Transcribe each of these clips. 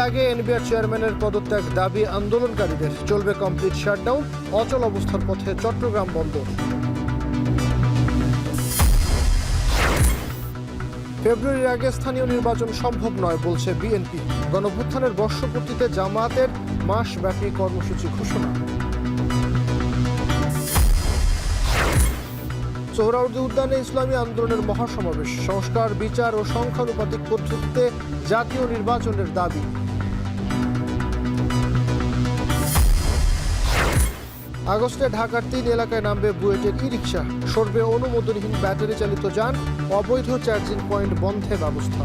আগে এনবিআর চেয়ারম্যানের পদত্যাগ দাবি আন্দোলনকারীদের। চলবে কমপ্লিট শাটডাউন, অচল অবস্থার পথে চট্টগ্রাম বন্দর। ফেব্রুয়ারির আগে স্থানীয় নির্বাচন সম্ভব নয় বলছে বিএনপি। গণঅভ্যুত্থানের বর্ষপূর্তিতে জামায়াতের মাসব্যাপী কর্মসূচি ঘোষণা। সোহরাওয়ার্দী উদ্যানে ইসলামী আন্দোলনের মহাসমাবেশ। সংস্কার, বিচার ও সংখ্যানুপাতিক পদ্ধতিতে জাতীয় নির্বাচনের দাবি। আগস্টে ঢাকার ৩ এলাকায় নামবে বুয়েটের ই-রিকশা। সরবে অনুমোদনহীন ব্যাটারি চালিত যান, অবৈধ চার্জিং পয়েন্ট বন্ধে ব্যবস্থা।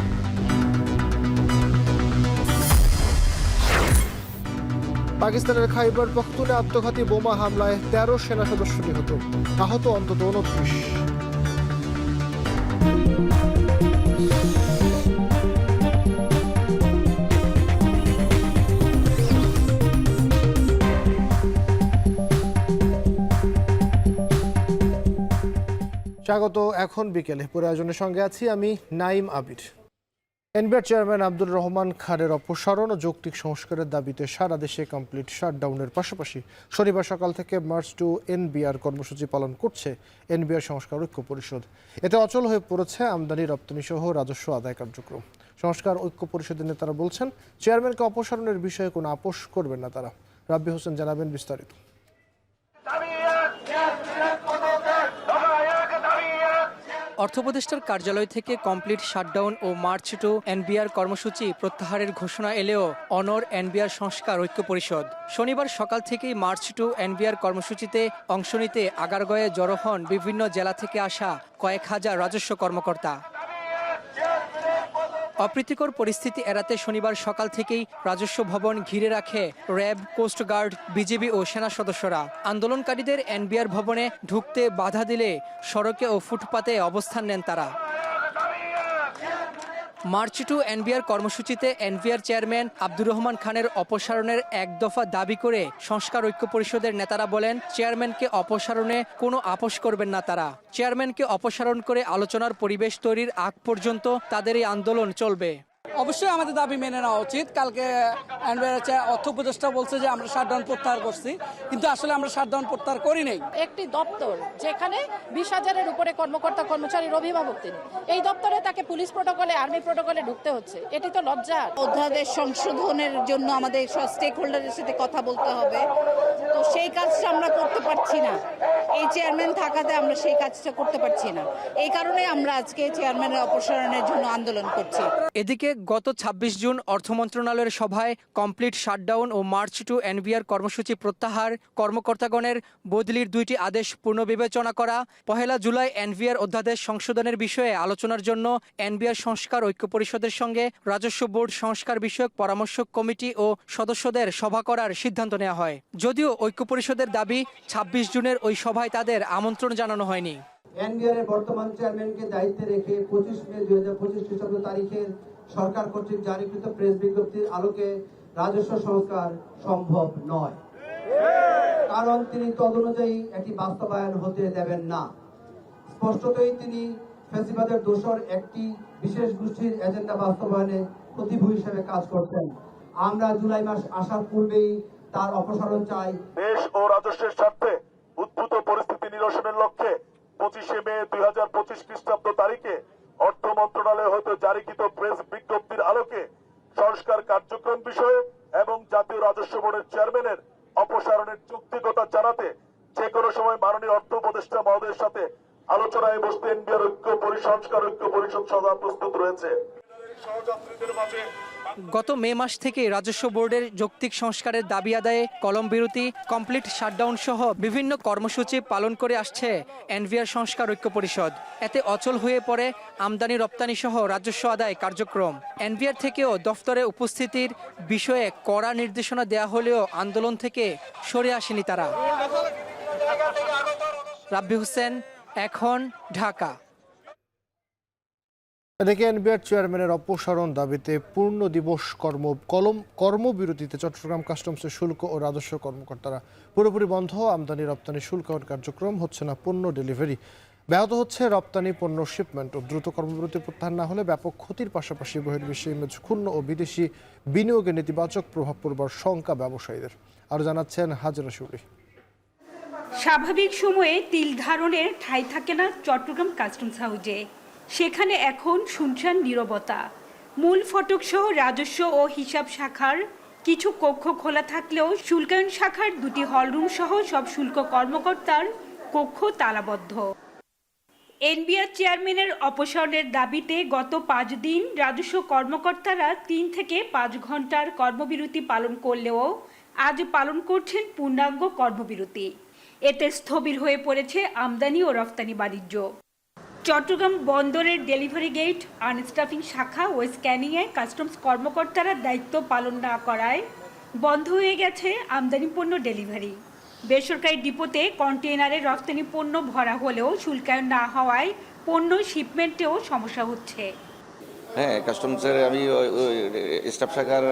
পাকিস্তানের খাইবার পখতুনে আত্মঘাতী বোমা হামলায় ১৩ সেনা সদস্য নিহত, আহত অন্তত ২৯। স্বাগত। এখন বিকেলে পুরো আয়োজনের সঙ্গে আছি আমি নাইম আবির। এনবিআর চেয়ারম্যান আব্দুর রহমান খানের অপসারণ ও যৌক্তিক সংস্কারের দাবিতে সারা দেশে কমপ্লিট শাটডাউনের পাশাপাশি শনিবার সকাল থেকে মার্চ টু এনবিআর কর্মসূচি পালন করছে এনবিআর সংস্কার ঐক্য পরিষদ। এতে অচল হয়ে পড়েছে আমদানি রপ্তানি সহ রাজস্ব আদায় কার্যক্রম। সংস্কার ঐক্য পরিষদের নেতারা বলছেন, চেয়ারম্যানকে অপসারণের বিষয়ে কোনো আপোষ করবেন না তারা। রাব্বি হোসেন জানাবেন বিস্তারিত। অর্থ উপদেষ্টার কার্যালয় থেকে কমপ্লিট শাটডাউন ও মার্চ টু এনবিআর কর্মসূচি প্রত্যাহারের ঘোষণা এলেও অনড় এনবিআর সংস্কার ঐক্য পরিষদ। শনিবার সকাল থেকেই মার্চ টু এনবিআর কর্মসূচিতে অংশ নিতে আগারগাঁয়ে জড়ো হন বিভিন্ন জেলা থেকে আসা কয়েক হাজার রাজস্ব কর্মকর্তা। অপ্রীতিকর পরিস্থিতি এড়াতে শনিবার সকাল থেকেই রাজস্ব ভবন ঘিরে রাখে র্যাব, কোস্টগার্ড, বিজিবি ও সেনা সদস্যরা। আন্দোলনকারীদের এনবিআর ভবনে ঢুকতে বাধা দিলে সড়কে ও ফুটপাতে অবস্থান নেন তারা। মার্চ টু এনবিআর কর্মসূচিতে এনবিআর চেয়ারম্যান আব্দুর রহমান খানের অপসারণের এক দফা দাবি করে সংস্কার ঐক্য পরিষদের নেতারা বলেন, চেয়ারম্যানকে অপসারণে কোনো আপোষ করবেন না তারা। চেয়ারম্যানকে অপসারণ করে আলোচনার পরিবেশ তৈরির আগ পর্যন্ত তাদের এই আন্দোলন চলবে। অবশ্যই আমাদের দাবি মেনে নেওয়া উচিত। কালকে অর্থ উপদেষ্টা বলছে যে আমরা শাটডাউন প্রত্যাহার করছি, কিন্তু আসলে আমরা শাটডাউন প্রত্যাহার করি নাই। একটি দপ্তর যেখানে ২০,০০০-এর উপরে কর্মকর্তা কর্মচারীর অভিভাবক তিনি, এই দপ্তরে তাকে পুলিশ প্রোটোকলে, আর্মি প্রোটোকলে ঢুকতে হচ্ছে, এটি তো লজ্জা। অধ্যাদেশ সংশোধনের জন্য আমাদের সব স্টেক হোল্ডারের সাথে কথা বলতে হবে, তো সেই কাজটা আমরা করতে পারছি না। এই চেয়ারম্যান থাকাতে আমরা সেই কাজটা করতে পারছি না। এই কারণে আমরা আজকে চেয়ারম্যানের অপসারণের জন্য আন্দোলন করছি। এদিকে গত ২৬ জুন অর্থ মন্ত্রণালয়ের সভায় কমপ্লিট শাটডাউন ও মার্চ টু এনবিআর কর্মসূচি প্রত্যাহার, কর্মকর্তাগণের বদলির ২টি আদেশ পুনর্বিবেচনা করা, ১ জুলাই এনবিআর অধ্যাদেশ সংশোধনের বিষয়ে আলোচনার জন্য এনবিআর সংস্কার ঐক্য পরিষদের সঙ্গে রাজস্ব বোর্ড সংস্কার বিষয়ক পরামর্শক কমিটি ও সদস্যদের সভা করার সিদ্ধান্ত নেওয়া হয়। যদিও ঐক্য পরিষদের দাবি ২৬ জুনের ওই সভায় তাদের আমন্ত্রণ জানানো হয়নি। এনবিআর এর বর্তমান চেয়ারম্যানকে দায়িত্বে রেখে ২৫ মে ২০২৫ খ্রিস্টাব্দ তারিখের সরকার কর্তৃক জারিকৃত প্রেস বিজ্ঞপ্তির আলোকে রাজস্ব সংস্কার সম্ভব নয়, কারণ তিনি তদনুযায়ী এটি বাস্তবায়ন হতে দেবেন না। স্পষ্টতই তিনি ফ্যাসিবাদের দোসর একটি বিশেষ গোষ্ঠীর এজেন্ডা বাস্তবায়নে প্রতিভূ হিসেবে কাজ করছেন। আমরা জুলাই মাস আসার পূর্বেই তার অপসারণ চাই। দেশ ও রাজস্বের স্বার্থে উদ্ভূত পরিস্থিতি নিরসনের লক্ষ্যে ২৫ মে ২০২৫ খ্রিস্টাব্দ তারিখে অর্থ মন্ত্রণালয় হতে জারিকৃত প্রেস বিজ্ঞপ্তির আলোকে সংস্কার কার্যক্রম বিষয়ে এবং জাতীয় রাজস্ব বোর্ডের চেয়ারম্যানের অপসারণের যৌক্তিকতা জানাতে যে কোনো সময় মাননীয় অর্থ উপদেষ্টা মহোদয়ের সাথে আলোচনায় বসতে এনবিআর সংস্কার ঐক্য পরিষদ সদা প্রস্তুত রয়েছে। গত মে মাস থেকে রাজস্ব বোর্ডের যৌক্তিক সংস্কারের দাবি আদায়ে কলম বিরতি, কমপ্লিট শাটডাউন সহ বিভিন্ন কর্মসূচি পালন করে আসছে এনবিআর সংস্কার ঐক্য পরিষদ। এতে অচল হয়ে পড়ে আমদানি রপ্তানি সহ রাজস্ব আদায় কার্যক্রম। এনবিআর থেকেও দফতরে উপস্থিতির বিষয়ে কড়া নির্দেশনা দেয়া হলেও আন্দোলন থেকে সরে আসেনি তারা। রাব্বি হোসেন, এখন, ঢাকা। এদিকে এনবিআর চেয়ারম্যানের অপসারণ দাবিতে পূর্ণ দিবস কর্মবিরতিতে চট্টগ্রাম কাস্টমসের শুল্ক ও রাজস্ব কর্মকর্তারা। পুরোপুরি বন্ধ আমদানি রপ্তানি শুল্কায়ন কার্যক্রম, হচ্ছে না পণ্য ডেলিভারি। ব্যাহত হচ্ছে রপ্তানি পণ্য শিপমেন্ট ও দ্রুত কর্মবিরতি প্রত্যাহার না হলে ব্যাপক ক্ষতির পাশাপাশি বহির্বিশ্বে ইমেজ ক্ষুণ্ণ ও বিদেশি বিনিয়োগে নেতিবাচক প্রভাব পড়বার শঙ্কা ব্যবসায়ীদের। আরও জানাচ্ছেন হাজরা শুরি। স্বাভাবিক সময়ে তিল ধারণের ঠাঁই থাকে না চট্টগ্রাম কাস্টমস হাউজে। সেখানে এখন শুনশান নীরবতা। মূল ফটক সহ রাজস্ব ও হিসাব শাখার কিছু কক্ষ খোলা থাকলেও শুল্কায়ন শাখার দুটি হলরুম সহ সব শুল্ক কর্মকর্তার কক্ষ তালাবদ্ধ। এনবিআর চেয়ারম্যানের অপসারণের দাবিতে গত 5 দিন রাজস্ব কর্মকর্তারা 3 থেকে 5 ঘন্টার কর্মবিরতি পালন করলেও আজ পালন করছেন পূর্ণাঙ্গ কর্মবিরতি। এতে স্থবির হয়ে পড়েছে আমদানি ও রফতানি বাণিজ্য। চট্টগ্রাম বন্দরের ডেলিভারি গেট, আনস্টাফিং শাখা ও স্ক্যানিংয়ে কাস্টমস কর্মকর্তারা দায়িত্ব পালন না করায় বন্ধ হয়ে গেছে আমদানি পণ্য ডেলিভারি। বেসরকারি ডিপোতে কন্টেইনারে রফতানি পণ্য ভরা হলেও শুল্কায়ন না হওয়ায় পণ্য শিপমেন্টেও সমস্যা হচ্ছে। হ্যাঁ, কাস্টমসের আমি স্টাফ শাখার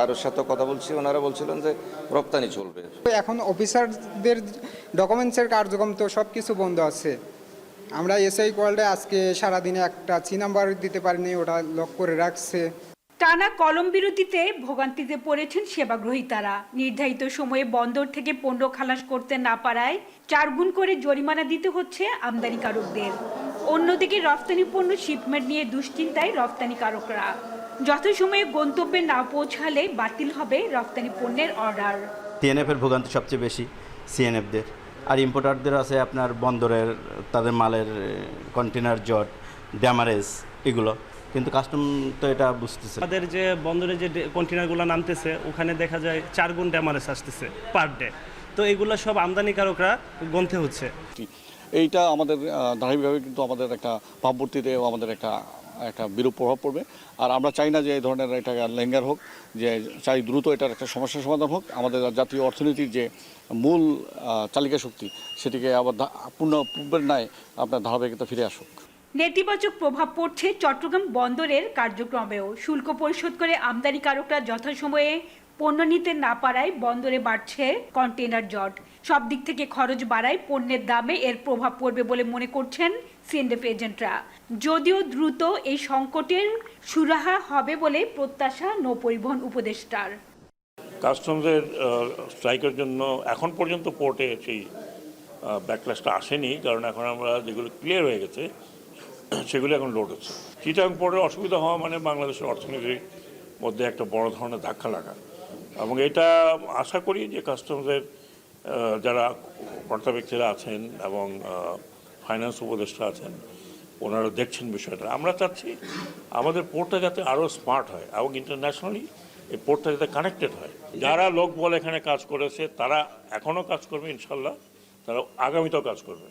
আরও সাথে কথা বলছি, ওনারা বলছিলেন যে রপ্তানি চলবে। এখন অফিসারদের ডকুমেন্টসের কার্যক্রম তো সব কিছু বন্ধ আছে। আমরা এসআই কলডে আজকে সারাদিনে একটা চি নাম্বার দিতে পারিনি, ওটা লক করে রাখছে। টানা কলম বিরতিতে ভোগান্তিতে পড়েছেন সেবাগ্রহীতারা। নির্ধারিত সময়ে বন্দর থেকে পণ্য খালাস করতে না পারায় 4 গুণ করে জরিমানা দিতে হচ্ছে আমদানিকারকদের। অন্যদিকে রফতানি পণ্য শিপমেন্ট নিয়ে দুশ্চিন্তায় রফতানিকারকরা। যথাসময়ে গন্তব্যে না পৌঁছালে বাতিল হবে রফতানি পণ্যের অর্ডার। সিএনএফ এর ভোগান্তি সবচেয়ে বেশি সিএনএফদের, আর ইম্পোর্টারদের আছে আপনার বন্দরের তাদের মালের কন্টেনার জট, ড্যামারেজ এগুলো, কিন্তু কাস্টম তো এটা বুঝতেছে। আমাদের যে বন্দরে যে কন্টেনারগুলো নামতেছে ওখানে দেখা যায় 4 গুণ ড্যামারেজ আসতেছে পার ডে। তো এগুলো সব আমদানিকারকরা গন্তে হচ্ছে। এইটা আমাদের ধারাবাহিকভাবে কিন্তু আমাদের একটা ভাবমূর্তিতে আমাদের একটা বিরূপ প্রভাব পড়বে। আর আমরা চাই না যে এই ধরনের একটা লেঙ্গার হোক, যে চাই দ্রুত এটার একটা সমস্যার সমাধান হোক। আমাদের জাতীয় অর্থনীতির যে মূল চালিকা শক্তি সেটিকে আবার পূর্বের ন্যায় আপনার ধারাবাহিকতা ফিরে আসুক। নেতিবাচক প্রভাব পড়ছে চট্টগ্রাম বন্দরের কার্যক্রমেও। শুল্ক পরিশোধ করে আমদানিকারকরা যথাসময়ে পণ্য নিতে না পারায় বন্দরে বাড়ছে কন্টেইনার জট। সব দিক থেকে খরচ বাড়ায় পণ্যের দামে এর প্রভাব পড়বে বলে মনে করছেন সিএনএফ এজেন্টরা। যদিও দ্রুত এই সংকটের সুরাহা হবে বলে প্রত্যাশা নৌপরিবহন উপদেষ্টার। কাস্টমসের স্ট্রাইকের জন্য এখন পর্যন্ত পোর্টে সেই ব্যাকল্যাশটা আসেনি, কারণ এখন আমরা যেগুলো ক্লিয়ার হয়ে গেছে সেগুলো এখন লোড হচ্ছে। চিটাগং পোর্টের অসুবিধা হওয়া মানে বাংলাদেশের অর্থনীতির মধ্যে একটা বড় ধরনের ধাক্কা লাগা, এবং এটা আশা করি যে কাস্টমসের যারা কর্তা ব্যক্তিরা আছেন এবং ফাইন্যান্স উপদেষ্টা আছেন ওনারা দেখছেন বিষয়টা। আমরা চাচ্ছি আমাদের পোর্টটা যাতে আরও স্মার্ট হয় এবং ইন্টারন্যাশনালি এই পোর্টটা যাতে কানেক্টেড হয়। যারা লোক বলে এখানে কাজ করেছে তারা এখনও কাজ করবে, ইনশাল্লাহ তারা আগামীতেও কাজ করবে।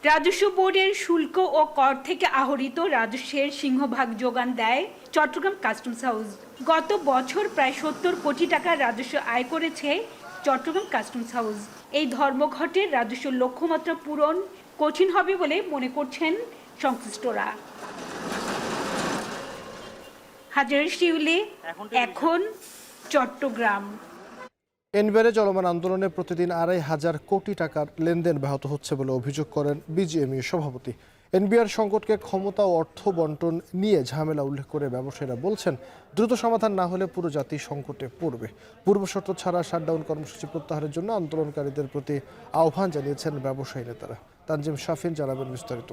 রাজস্ব বোর্ডের শুল্ক ও কর থেকে আহরিত রাজস্বের সিংহভাগ যোগান দেয় চট্টগ্রাম কাস্টমস হাউস। গত বছর প্রায় 70 কোটি টাকা রাজস্ব আয় করেছে চট্টগ্রাম কাস্টমস হাউস। এই ধর্মঘটের রাজস্ব লক্ষ্যমাত্রা পূরণ কঠিন হবে বলে মনে করছেন সংশ্লিষ্টরা। হাজার শিউলি, এখন চট্টগ্রাম। এনবিআরে চলমান আন্দোলনে প্রতিদিন 2,500 কোটি টাকার লেনদেন ব্যাহত হচ্ছে বলে অভিযোগ করেন বিজিএমইএ সভাপতি। এনবিআর সংকটকে ক্ষমতা ও অর্থ বন্টন নিয়ে ঝামেলা উল্লেখ করে ব্যবসায়ীরা বলছেন, দ্রুত সমাধান না হলে পুরো জাতি সংকটে পড়বে। পূর্বশর্ত ছাড়া শাটডাউন কর্মসূচি প্রত্যাহারের জন্য আন্দোলনকারীদের প্রতি আহ্বান জানিয়েছেন ব্যবসায়ী নেতারা। তানজিম শাফিন জানাবেন বিস্তারিত।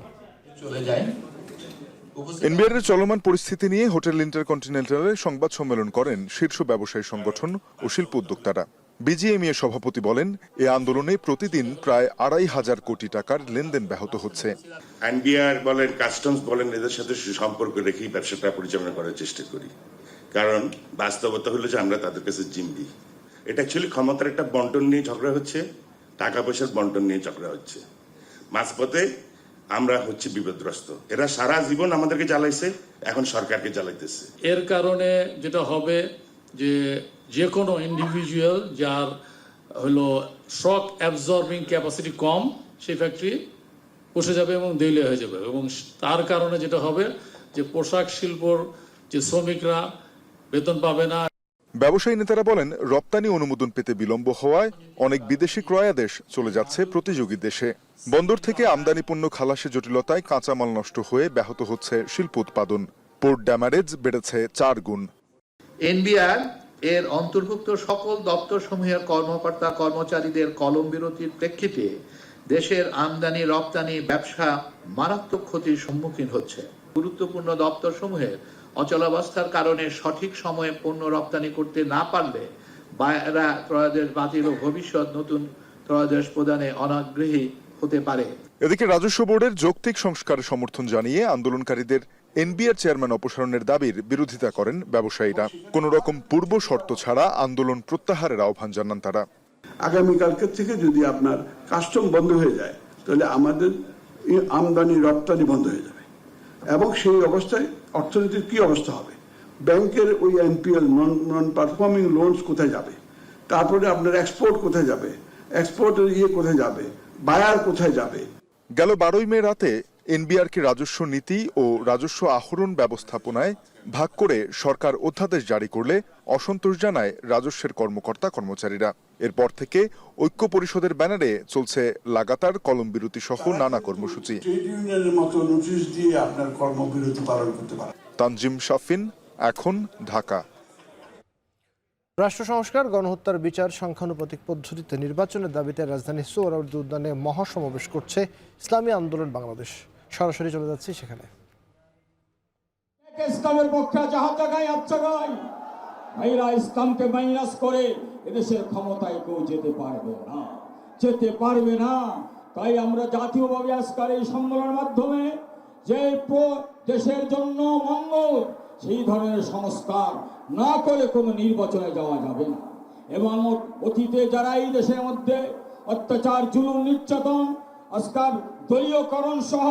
এনবিআরের চলমান পরিস্থিতি নিয়ে হোটেল ইন্টারকন্টিনেন্টালে সংবাদ সম্মেলন করেন শীর্ষ ব্যবসায়ী সংগঠন ও শিল্প উদ্যোক্তারা। বিজিএমইএ সভাপতি বলেন, এই আন্দোলনে প্রতিদিন প্রায় 2,500 কোটি টাকার লেনদেন ব্যাহত হচ্ছে। এনবিআর বলেন, কাস্টমস বলেন, এদের সাথে সুসম্পর্ক রেখেই ব্যবসাটা পরিচালনা করার চেষ্টা করি, কারণ বাস্তবতা হলো যে আমরা তাদের কাছে জিম্মি। এটা অ্যাকচুয়ালি ক্ষমতার একটা বন্টন নিয়ে ঝগড়া হচ্ছে, টাকা পয়সার বন্টন নিয়ে ঝগড়া হচ্ছে। মাঝপথে আমরা হচ্ছে বিপদগ্রস্ত। এরা সারা জীবন আমাদেরকে জ্বালাইছে, এখন সরকারকে জ্বালাইতেছে। এর কারণে যেটা হবে যে কোনো ইন্ডিভিজুয়াল যার হলো শক অ্যাবজর্বিং ক্যাপাসিটি কম, সেই ফ্যাক্টরি বসে যাবে এবং দেউলিয়া হয়ে যাবে। এবং তার কারণে যেটা হবে যে পোশাক শিল্পর যে শ্রমিকরা বেতন পাবে না। ব্যবসায়ী নেতারা বলেন, রপ্তানি অনুমোদন পেতে বিলম্ব হওয়ায় অনেক বিদেশি ক্রয়াদেশ চলে যাচ্ছে প্রতিযোগী দেশে। বন্দর থেকে আমদানি পণ্য খালাসে জটিলতায় কাঁচামাল নষ্ট হয়ে ব্যাহত হচ্ছে শিল্প উৎপাদন। পোর্ট ড্যামারেজ বেড়েছে 4 গুণ। এনবিআর এর অন্তর্ভুক্ত সকল দপ্তর সমূহের কর্মকর্তা কর্মচারীদের কলম বিরতির প্রেক্ষিতে দেশের আমদানি রপ্তানি ব্যবসা মারাত্মক ক্ষতির সম্মুখীন হচ্ছে। গুরুত্বপূর্ণ দপ্তর সমূহের অচলাবস্থার কারণে সঠিক সময়ে পণ্য রপ্তানি করতে না পারলে বায়রা ত্রয়োদশ বাতিল ও ভবিষ্যৎ নতুন ত্রয়োদশ প্রদানে অনাগ্রহী হতে পারে। এদিকে রাজস্ব বোর্ডের যৌক্তিক সংস্কারের সমর্থন জানিয়ে আন্দোলনকারীদের এনবিআর চেয়ারম্যান অপসারণের দাবির বিরোধিতা করেন ব্যবসায়ীরা। কোন রকম পূর্ব শর্ত ছাড়া আন্দোলন প্রত্যাহারের আহ্বান জানান তারা। আগামীকালকে থেকে যদি আপনার কাস্টম বন্ধ হয়ে যায় তাহলে আমাদের আমদানি রপ্তানি বন্ধ হয়ে যাবে, এবং সেই অবস্থায় অর্থনীতির কি অবস্থা হবে? ব্যাংকের ওই এনপিএল নন পারফর্মিং লোনস কোথায় যাবে? তারপরে আপনার এক্সপোর্ট কোথায় যাবে? এক্সপোর্টের কোথায় যাবে? বায়ার কোথায় যাবে? গেল 12 মে রাতে এনবিআরকে রাজস্ব নীতি ও রাজস্ব আহরণ ব্যবস্থাপনায় ভাগ করে সরকার অধ্যাদেশ জারি করলে অসন্তোষ জানায় রাজস্বের কর্মকর্তা কর্মচারীরা। এরপর থেকে ঐক্য পরিষদের ব্যানারে চলছে লাগাতার কলম বিরতি সহ নানা কর্মসূচি। তানজিম শাফিন, এখন, ঢাকা। রাষ্ট্র সংস্কার, গণহত্যার বিচার, সংখ্যানুপাতিক পদ্ধতিতে নির্বাচনের দাবিতে রাজধানী সোহরাওয়ার্দী উদ্যানে মহাসমাবেশ করছে ইসলামী আন্দোলন বাংলাদেশ। সরাসরি চলে যাচ্ছি সেখানে। ইসলামের পক্ষে যাহা জায়গায় আচ্ছাগায় ভাইরা ইসলামকে মাইনাস করে এদেশের ক্ষমতায় কেউ যেতে পারবে না। তাই আমরা জাতীয়ভাবে আজকের এই সম্মেলনের মাধ্যমে যে দেশের জন্য মঙ্গল, সেই ধরনের সংস্কার না করে কোনো নির্বাচনে যাওয়া যাবে না। এবং অতীতে যারা এই দেশের মধ্যে অত্যাচার, জুলুম, নির্যাতন, আজকাল দলীয়করণ সহ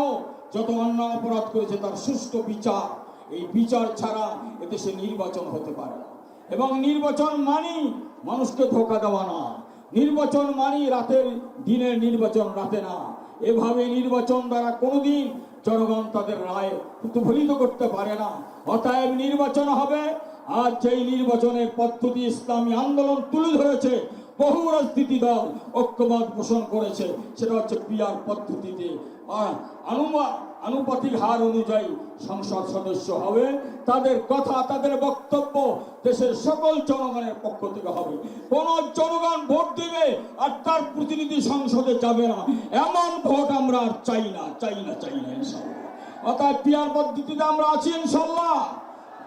যত অন্যায় অপরাধ করেছে তার সুষ্ঠু বিচার, এই বিচার ছাড়া এদেশে নির্বাচন হতে পারে না। এবং নির্বাচন মানি মানুষকে ধোঁকা দেওয়া না, নির্বাচন মানি রাতের দিনের নির্বাচন রাতে না। এভাবে নির্বাচন দ্বারা কোনোদিন জনগণ তাদের রায় প্রতিফলিত করতে পারে না। অতএব নির্বাচন হবে। আজ যেই নির্বাচনের পদ্ধতি ইসলামী আন্দোলন তুলে ধরেছে, বহু রাজনীতি দল ঐক্যমত পোষণ করেছে, সেটা হচ্ছে পিআর পদ্ধতিতে আনুপাতিক হার অনুযায়ী সংসদ সদস্য হবে। তাদের কথা, তাদের বক্তব্য দেশের সকল জনগণের পক্ষ থেকে হবে। কোন জনগণ ভোট দিবে আর তার প্রতিনিধি সংসদে যাবে না, এমন ভোট আমরা আর চাই না ইনশাল্লাহ। অর্থাৎ পিআর পদ্ধতিতে আমরা আছি ইনশাল্লাহ।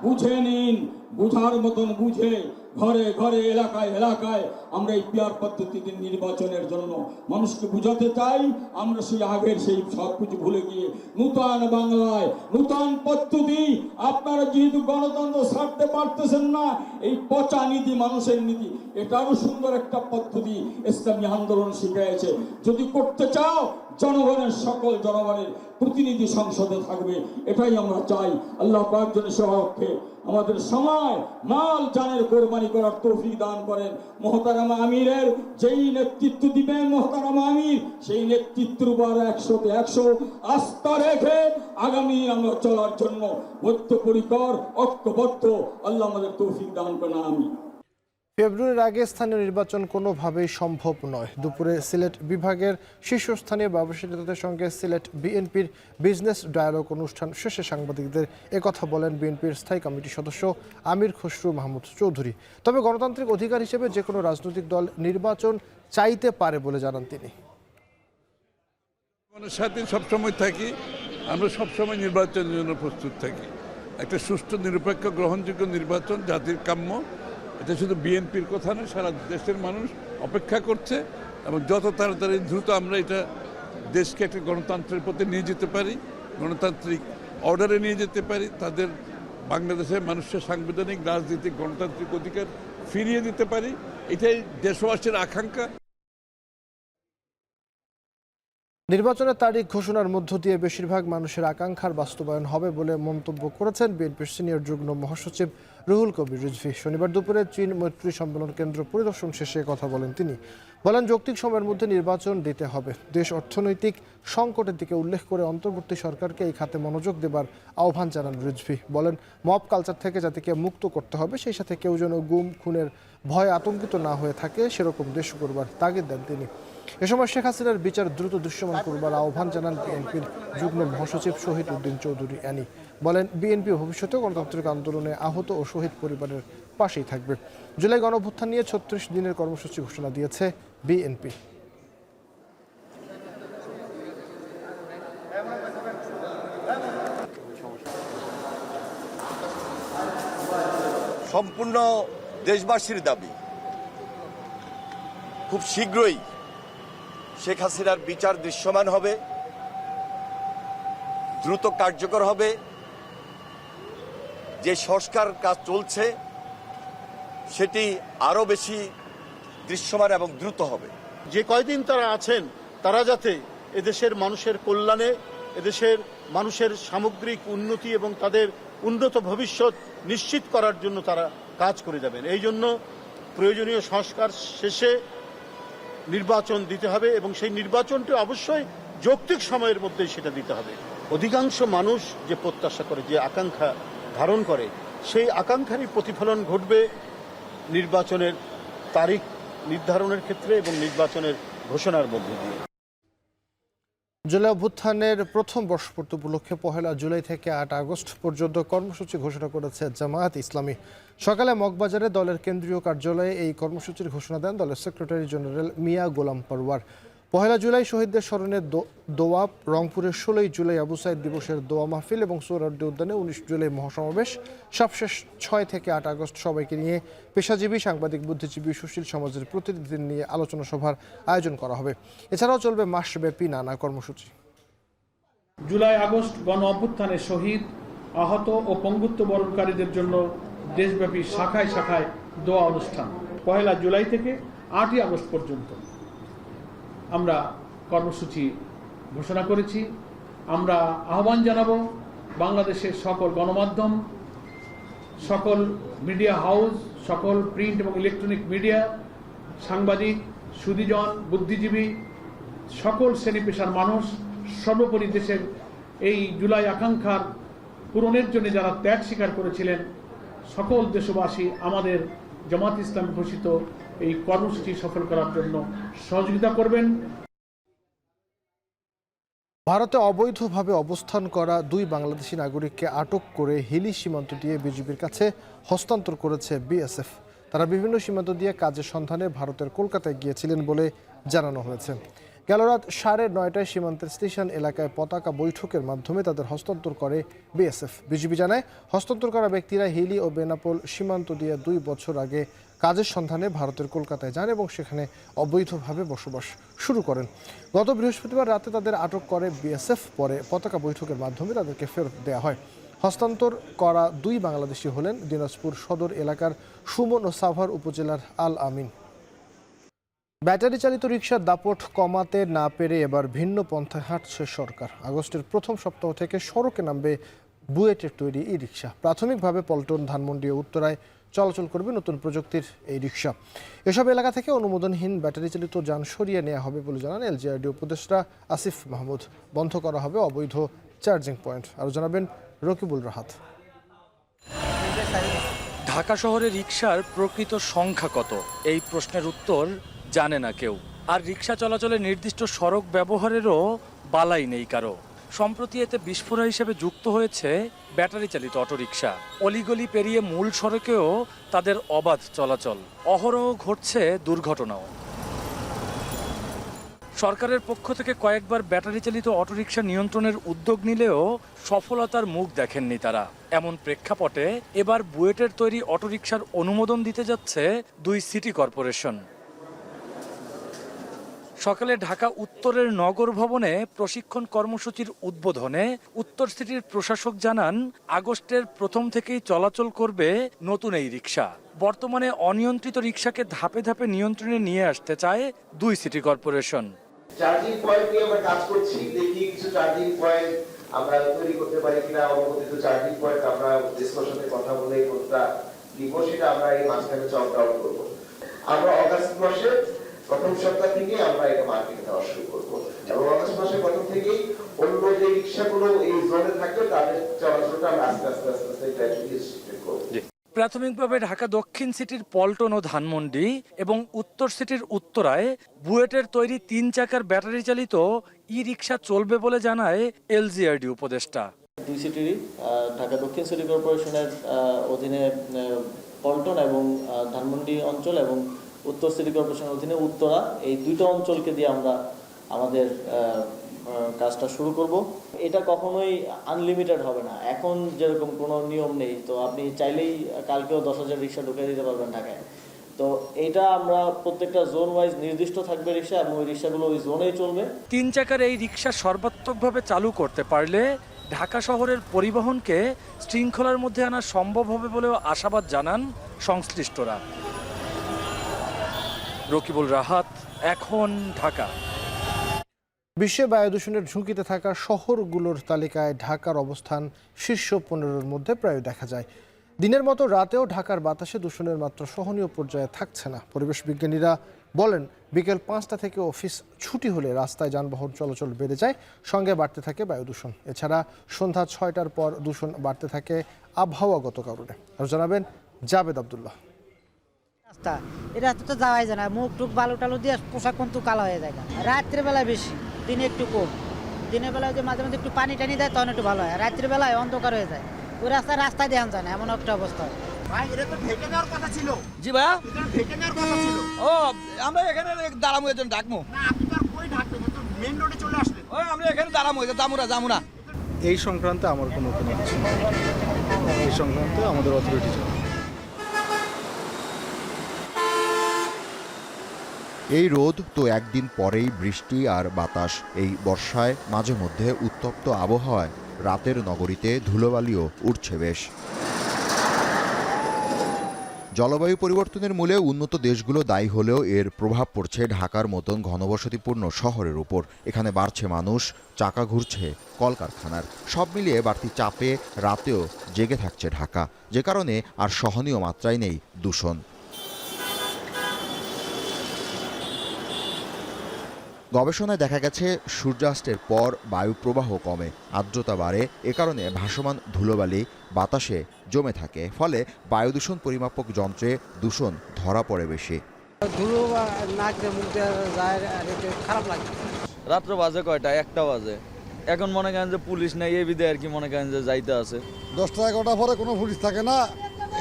বুঝে নিন, বুঝার মতন বুঝে ঘরে ঘরে, এলাকায় এলাকায় আমরা এই পিআর পদ্ধতিতে নির্বাচনের জন্য মানুষকে বুঝাতে চাই। আমরা সেই আগের সেই সব কিছু ভুলে গিয়ে নূতন বাংলায় নূতন পদ্ধতি, আপনারা যেহেতু গণতন্ত্র ছাড়তে পারতেছেন না, এই পচা নীতি, মানুষের নীতি, এটারও সুন্দর একটা পদ্ধতি ইসলামী আন্দোলন শিখিয়েছে। যদি করতে চাও, সকল জনগণের প্রতিনিধি সংসদে থাকবে, এটাই আমরা চাই। আল্লাহ পাক যেন সবাইকে আমাদের সময়, মাল, জানের কোরবানি করার তৌফিক দান করেন। মোহতারামা আমিরের যেই নেতৃত্ব দিবেন মোহতারামা আমির, সেই নেতৃত্বের উপর 100-তে 100 আস্থা রেখে আগামী আমরা চলার জন্য বদ্ধপরিকর, ঐক্যবদ্ধ। আল্লাহ আমাদের তৌফিক দান করেন, আমিন। ফেব্রুয়ারির আগে স্থানীয় নির্বাচন কোনোভাবেই সম্ভব নয়। দুপুরে সিলেট বিভাগের শীর্ষস্থানীয় ব্যবসায়ী নেতাদের সঙ্গে সিলেট বিএনপির বিজনেস ডায়ালগ অনুষ্ঠান শেষে সাংবাদিকদের একথা বলেন বিএনপির স্থায়ী কমিটির সদস্য আমির খসরু মাহমুদ চৌধুরী। তবে গণতান্ত্রিক অধিকার হিসেবে যে কোনো রাজনৈতিক দল নির্বাচন চাইতে পারে বলে জানান তিনি। সাথে সবসময় থাকি, আমরা সবসময় নির্বাচনের জন্য প্রস্তুত থাকি। একটা সুষ্ঠু, নিরপেক্ষ, গ্রহণযোগ্য নির্বাচন জাতির কাম্য। এটা শুধু বিএনপির কথা নয়, সারা দেশের মানুষ অপেক্ষা করছে, এবং যত তাড়াতাড়ি দ্রুত আমরা এটা দেশকে একটা গণতন্ত্রের পথে নিয়ে যেতে পারি, গণতান্ত্রিক অর্ডারে নিয়ে যেতে পারি, তাদের বাংলাদেশের মানুষের সাংবিধানিক, রাজনৈতিক, গণতান্ত্রিক অধিকার ফিরিয়ে দিতে পারি, এটাই দেশবাসীর আকাঙ্ক্ষা। নির্বাচনের তারিখ ঘোষণার মধ্য দিয়ে বেশিরভাগ মানুষের আকাঙ্ক্ষার বাস্তবায়ন হবে বলে মন্তব্য করেছেন বিএনপির সিনিয়র যুগ্ম মহাসচিব রুহুল কবির রিজভী। শনিবার দুপুরে চীন মৈত্রী সম্মেলন কেন্দ্র পরিদর্শন শেষে কথা বলেন তিনি। বলেন, যৌক্তিক সময়ের মধ্যে নির্বাচন দিতে হবে। দেশ অর্থনৈতিক সংকটের দিকে উল্লেখ করে অন্তর্বর্তী সরকারকে এই খাতে মনোযোগ দেবার আহ্বান জানান রিজভী। বলেন, মব কালচার থেকে জাতিকে মুক্ত করতে হবে, সেই সাথে কেউ যেন গুম খুনের ভয়ে আতঙ্কিত না হয়ে থাকে সেরকম দেশ করবার তাগিদ দেন তিনি। এ সময় শেখ হাসিনার বিচার দ্রুত দৃশ্যমান করবার আহ্বান জানান বিএনপির যুগ্ম মহাসচিব শহীদ উদ্দিন চৌধুরী অ্যানি। বলেন, বিএনপি ভবিষ্যতে গণতান্ত্রিক আন্দোলনে আহত ও শহীদ পরিবারের পাশেই থাকবে। জুলাই গণঅভ্যুত্থান নিয়ে ৩৬ দিনের কর্মসূচি ঘোষণা দিয়েছে বিএনপি। সম্পূর্ণ দেশবাসীর দাবি খুব শীঘ্রই শেখ হাসিনার বিচার দৃশ্যমান হবে, দ্রুত কার্যকর হবে। যে সংস্কার কাজ চলছে সেটি আরো বেশি দৃশ্যমান এবং দ্রুত হবে। যে কয়দিন তারা আছেন তারা যাতে এদেশের মানুষের কল্যাণে, এদেশের মানুষের সামগ্রিক উন্নতি এবং তাদের উন্নত ভবিষ্যৎ নিশ্চিত করার জন্য তারা কাজ করে যাবেন। এই জন্য প্রয়োজনীয় সংস্কার শেষে নির্বাচন দিতে হবে এবং সেই নির্বাচনটি অবশ্যই যৌক্তিক সময়ের মধ্যেই সেটা দিতে হবে। অধিকাংশ মানুষ যে প্রত্যাশা করে, যে আকাঙ্ক্ষা ধারণ করে, সেই আকাঙ্ক্ষারই প্রতিফলন ঘটবে নির্বাচনের তারিখ নির্ধারণের ক্ষেত্রে এবং নির্বাচনের ঘোষণার মধ্যে দিয়ে। জুলাই অভ্যুত্থানের প্রথম বর্ষপূর্তি উপলক্ষে ১ জুলাই থেকে ৮ আগস্ট পর্যন্ত কর্মসূচি ঘোষণা করেছে জামায়াত ইসলামী। সকালে মগবাজারে দলের কেন্দ্রীয় কার্যালয়ে এই কর্মসূচির ঘোষণা দেন দলের সেক্রেটারি জেনারেল মিয়া গোলাম পরওয়ার। ১ জুলাই শহীদদের স্মরণে দোয়া, রংপুরের ১৬ জুলাই আবু সাইদ দিবসের দোয়া মাহফিল এবং সোহরাওয়ার্দী উদ্যানে ১৯ জুলাই মহাসমাবেশ। সবশেষ ৬ থেকে ৮ আগস্ট সবাইকে নিয়ে পেশাজীবী, সাংবাদিক, বুদ্ধিজীবী, সুশীল সমাজের প্রতিনিধিদের নিয়ে আলোচনা সভার আয়োজন করা হবে। এছাড়াও চলবে মাসব্যাপী নানা কর্মসূচি। জুলাই আগস্ট গণ অভ্যুত্থানের শহীদ, আহত ও পঙ্গুত্ব বরণকারীদের জন্য দেশব্যাপী শাখায় শাখায় দোয়া অনুষ্ঠান ১ জুলাই থেকে ৮ই আগস্ট পর্যন্ত আমরা কর্মসূচি ঘোষণা করেছি। আমরা আহ্বান জানাবো বাংলাদেশের সকল গণমাধ্যম, সকল মিডিয়া হাউস, সকল প্রিন্ট এবং ইলেকট্রনিক মিডিয়া, সাংবাদিক, সুধীজন, বুদ্ধিজীবী, সকল শ্রেণী পেশার মানুষ, সর্বোপরি দেশের এই জুলাই আকাঙ্ক্ষার পূরণের জন্য যারা ত্যাগ স্বীকার করেছিলেন, সকল দেশবাসী আমাদের জামায়াত ইসলামী ঘোষিত এই কর্মসূচি সফল করার জন্য সহযোগিতা করবেন। ভারতে অবৈধভাবে অবস্থান করা ২ বাংলাদেশি নাগরিককে আটক করে হিলি সীমান্ত দিয়ে বিজিবির কাছে হস্তান্তর করেছে বিএসএফ। তারা বিভিন্ন সীমান্ত দিয়ে কাজের সন্ধানে ভারতের কলকাতায় গিয়েছিলেন বলে জানানো হয়েছে। গেল রাত 9:30টায় সীমান্তের স্টেশন এলাকায় পতাকা বৈঠকের মাধ্যমে তাদের হস্তান্তর করে বিএসএফ। বিজিবি জানায়, হস্তান্তর করা ব্যক্তিরা হিলি ও বেনাপোল সীমান্ত দিয়ে 2 বছর আগে কাজের সন্ধানে ভারতের কলকাতায় যান এবং সেখানে অবৈধভাবে বসবাস শুরু করেন। গত বৃহস্পতিবার রাতে তাদের আটক করে বিএসএফ। পরে পতাকা বৈঠকের মাধ্যমে তাদেরকে ফেরত দেওয়া হয়। হস্তান্তর করা 2 বাংলাদেশি হলেন দিনাজপুর সদর এলাকার সুমন ও সাভার উপজেলার আল আমিন। ব্যাটারি চালিত রিকশার দাপট কমাতে না পেরে এবার ভিন্ন পন্থায় হাঁটছে সরকার। আগস্টের প্রথম সপ্তাহ থেকে সড়কে নামবে বুয়েটের তৈরি ই রিকশা। প্রাথমিকভাবে পল্টন, ধানমন্ডি ও উত্তরায় চলাচল করবে নতুন প্রযুক্তির এই রিকশা। এসব এলাকা থেকে অনুমোদনহীন ব্যাটারি চালিত যান সরিয়ে নেওয়া হবে বলে জানান এলজিআরডি উপদেষ্টা আসিফ মাহমুদ। বন্ধ করা হবে অবৈধ চার্জিং পয়েন্ট। আরও জানাবেন রকিবুল রাহাত। ঢাকা শহরে রিকশার প্রকৃত সংখ্যা কত, এই প্রশ্নের উত্তর জানে না কেউ। আর রিকশা চলাচলে নির্দিষ্ট সড়ক ব্যবহারেরও বালাই নেই কারো। সম্প্রতি এতে বিস্ফোরক হিসেবে যুক্ত হয়েছে ব্যাটারি চালিত অটোরিকশা। অলিগলি পেরিয়ে মূল সড়কেও তাদের অবাধ চলাচল। অহরহ ঘটছে দুর্ঘটনাও। সরকারের পক্ষ থেকে কয়েকবার ব্যাটারি চালিত অটোরিকশা নিয়ন্ত্রণের উদ্যোগ নিলেও সফলতার মুখ দেখেননি তারা। এমন প্রেক্ষাপটে এবার বুয়েটের তৈরি অটোরিকশার অনুমোদন দিতে যাচ্ছে 2 সিটি কর্পোরেশন। সকালে ঢাকা উত্তরের নগর ভবনে প্রশিক্ষণ কর্মসূচির উদ্বোধনে উত্তর সিটির প্রশাসক জানান, আগস্টের প্রথম থেকেই চলাচল করবে নতুন এই রিকশা। বর্তমানে অনিয়ন্ত্রিত রিকশাকে ধাপে ধাপে নিয়ন্ত্রণে নিয়ে আসতে চায় 2 সিটি কর্পোরেশন। চার্জিং পয়েন্ট নিয়ে আমরা কাজ করছি, দেখি কিছু চার্জিং পয়েন্ট আমরা তৈরি করতে পারি কিনা। অনুমোদিত চার্জিং পয়েন্ট আমরা ডিসকাশনে কথা বলে কোনটা দিব সেটা আমরা এই মাঝখানে চক আউট করব। আমরা অগাস্ট মাসে প্রথম সপ্তাহ থেকে আমরা এটা মার্কেটে দেওয়া শুরু করবো এবং অগাস্ট মাসের প্রথম থেকেই অন্য যে রিক্সাগুলো এই জোনে থাকবে তাদের চলাচলটা আমরা আস্তে আস্তে আস্তে আস্তে গ্র্যাজুয়ালি রেস্ট্রিক্ট করবো। প্রাথমিকভাবে ঢাকা দক্ষিণ সিটির পল্টন ও ধানমন্ডি এবং উত্তর সিটির উত্তরায় বুয়েটের তৈরি 3 চাকার ব্যাটারি চালিত ই রিক্সা চলবে বলে জানায় এলজিআরডি উপদেষ্টা। দুই সিটিরই ঢাকা দক্ষিণ সিটি কর্পোরেশনের অধীনে পল্টন এবং ধানমন্ডি অঞ্চল এবং উত্তর সিটি কর্পোরেশনের অধীনে উত্তরা, এই দুইটা অঞ্চলকে দিয়ে আমরা আমাদের কাজটা শুরু করব। এটা কখনোই আনলিমিটেড হবে না। এখন যেরকম কোনো নিয়ম নেই, তো আপনি চাইলেই কালকেও 10,000 রিক্সা ঢুকিয়ে দিতে পারবেন ঢাকায়। তো এইটা আমরা প্রত্যেকটা জোন ওয়াইজ নির্দিষ্ট থাকবে রিক্সা এবং ওই রিক্সাগুলো ওই জোনেই চলবে। 3 চাকার এই রিক্সা সর্বাত্মকভাবে চালু করতে পারলে ঢাকা শহরের পরিবহনকে শৃঙ্খলার মধ্যে আনা সম্ভব হবে বলেও আশাবাদ জানান সংশ্লিষ্টরা। রকিবুল রাহাত, এখন ঢাকা। বিশ্বে বায়ু দূষণের ঝুঁকিতে থাকা শহরগুলোর তালিকায় ঢাকার অবস্থান শীর্ষ 15-এর মধ্যে প্রায় দেখা যায়। দিনের মতো রাতেও ঢাকার বাতাসে দূষণের মাত্রা সহনীয় পর্যায়ে থাকছে না। পরিবেশ বিজ্ঞানীরা বলেন, বিকেল 5টা থেকে অফিস ছুটি হলে রাস্তায় যানবাহন চলাচল বেড়ে যায়, সঙ্গে বাড়তে থাকে বায়ু দূষণ। এছাড়া সন্ধ্যা 6টার পর দূষণ বাড়তে থাকে আবহাওয়াগত কারণে। আর জানাবেন জাবেদ আব্দুল্লাহ। এটা তো যাওয়াই যায় না, মুখ টুক বালু টালু দিয়ে পোশাক কিন্তু কালো হয়ে যায়। রাত্রে বেলায় বেশি, দিনে একটু কম। দিনের বেলায় যে মাঝে মাঝে একটু পানি টানি দেয় তখন একটু ভালো হয়, রাত্রে বেলায় অন্ধকার হয়ে যায়, ওই রাস্তায় দেখান যায় না, এমন একটা অবস্থা। ভাই এটা তো ঢেকে নেওয়ার কথা ছিল। জি ভাইয়া, এটা ঢেকে নেওয়ার কথা ছিল। ও আমরা এখানে দাঁড়ামু, এর জন্য ডাকমু। না আপনি তো আর কই ঢাকবেন, তো মেইন রোডে চলে আসলেন। ওই আমরা এখানে দাঁড়ামু, জামুরা। এই সংক্রান্তে আমার কোনো কিছু নেই, এই সংক্রান্তে আমাদের অথরিটি চলে। এই রোদ তো একদিন পরেই বৃষ্টি আর বাতাস। এই বর্ষায় মাঝে মধ্যে উত্তপ্ত আবহাওয়ায় রাতের নগরীতে ধুলোবালিও উঠছে বেশ। জলবায়ু পরিবর্তনের মূলে উন্নত দেশগুলো দায়ী হলেও এর প্রভাব পড়ছে ঢাকার মতন ঘনবসতিপূর্ণ শহরের উপর। এখানে বাড়ছে মানুষ, চাকা ঘুরছে কলকারখানার। সব মিলিয়ে বাড়তি চাপে রাতেও জেগে থাকছে ঢাকা, যে কারণে আর সহনীয় মাত্রায় নেই দূষণ। গবেষণায় দেখা গেছে, সূর্যাস্তের পর বায়ু প্রবাহ কমে, আর্দ্রতা বাড়ে। এ কারণে ভাসমান ধুলোবালি বাতাসে জমে থাকে, ফলে বায়ু দূষণ পরিমাপক যন্ত্রে দূষণ ধরা পড়ে বেশি। ধুলো নাক দিয়ে মুখ দিয়ে যায়, খারাপ লাগে। রাত্র বাজে কয়টা? 1টা বাজে। এখন মনে করেন যে পুলিশ নেই, এই বিধে আর কি মনে করেন যে যাইতে আছে। 10টা-11টা পরে কোনো পুলিশ থাকে না,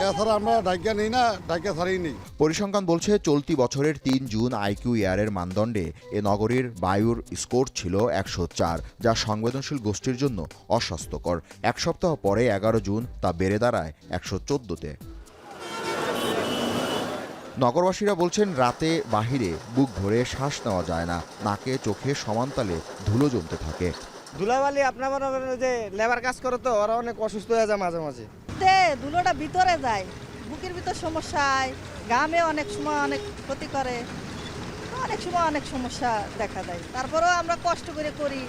এছাড়া আমরা ডাইকা নেই না, ডাইকা ছাড়াই নেই। পরিসংখ্যান বলছে, চলতি বছরের 3 জুন আইকিউ এয়ারের মানদণ্ডে এ নগরীর বায়ুর স্কোর ছিল 104, যা সংবেদনশীল গোষ্ঠীর জন্য অস্বাস্থ্যকর। এক সপ্তাহ পরে 11 জুন তা বেড়ে দাঁড়ায় 114-তে। নগরবাসীরা বলছেন, রাতে বাহিরে বুক ভরে শ্বাস নেওয়া যায় না, নাকে চোখে সমানতালে ধুলো জমতে থাকে। ধুলাবালি আপনার মনে করেন যে লেবার কাজ করে, তো ওরা অনেক অসুস্থ হয়ে যায় মাঝে মাঝে। ধুলোটা ভিতরে যায়, বুকের ভিতর সমস্যা হয়, গামে অনেক সময় অনেক ক্ষতি করে, অনেক সময় অনেক সমস্যা দেখা দেয়। তারপরেও আমরা কষ্ট করে করি।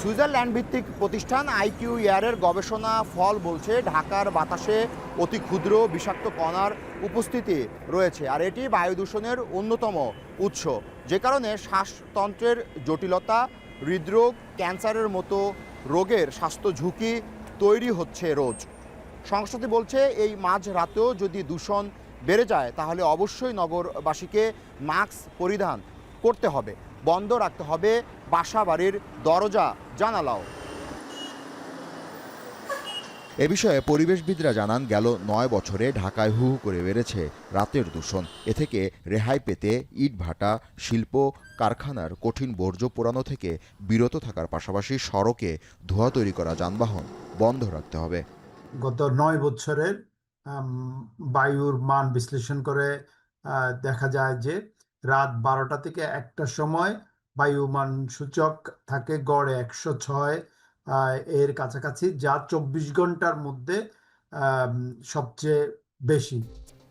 সুইজারল্যান্ড ভিত্তিক প্রতিষ্ঠান আইকিউ এয়ারের গবেষণা ফল বলছে, ঢাকার বাতাসে অতি ক্ষুদ্র বিষাক্ত কণার উপস্থিতি রয়েছে, আর এটি বায়ু দূষণের অন্যতম উৎস, যে কারণে শ্বাসতন্ত্রের জটিলতা, হৃদরোগ, ক্যান্সারের মতো রোগের স্বাস্থ্য ঝুঁকি তৈরি হচ্ছে রোজ। সংস্থাটি বলছে, এই মাঝ রাতেও যদি দূষণ বেড়ে যায় তাহলে অবশ্যই নগরবাসীকে মাস্ক পরিধান করতে হবে, বন্ধ রাখতে হবে বাসা বাড়ির দরজা জানালাও। এ বিষয়ে পরিবেশবিদরা জানান, গেল 9 বছরে ঢাকায় হু হু করে বেড়েছে রাতের দূষণ। এ থেকে রেহাই পেতে ইটভাটা, শিল্প কারখানার কঠিন বর্জ্য পোড়ানো থেকে বিরত থাকার পাশাপাশি সড়কে ধোঁয়া তৈরি করা যানবাহন বন্ধ রাখতে হবে। গত 9 বছরের বায়ুর মান বিশ্লেষণ করে দেখা যায় যে রাত 12টা থেকে 1টার সময় বায়ু মান সূচক থাকে গড়ে 106 এর কাছাকাছি, যা 24 ঘন্টার মধ্যে সবচেয়ে বেশি।